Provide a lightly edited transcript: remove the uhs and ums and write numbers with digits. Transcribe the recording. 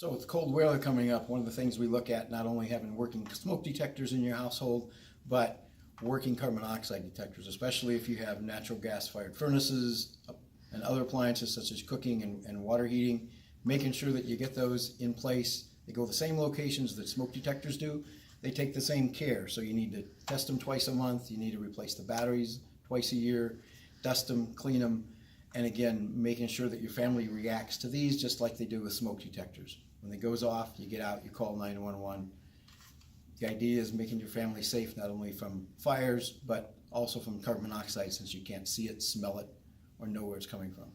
So with cold weather coming up, one of the things we look at, not only having working smoke detectors in your household, but working carbon monoxide detectors, especially if you have natural gas fired furnaces and other appliances such as cooking and water heating, making sure that you get those in place. They go to the same locations that smoke detectors do. They take the same care. So you need to test them twice a month. You need to replace the batteries twice a year, dust them, clean them, and again, making sure that your family reacts to these just like they do with smoke detectors. When it goes off, you get out, you call 911. The idea is making your family safe not only from fires, but also from carbon monoxide, since you can't see it, smell it, or know where it's coming from.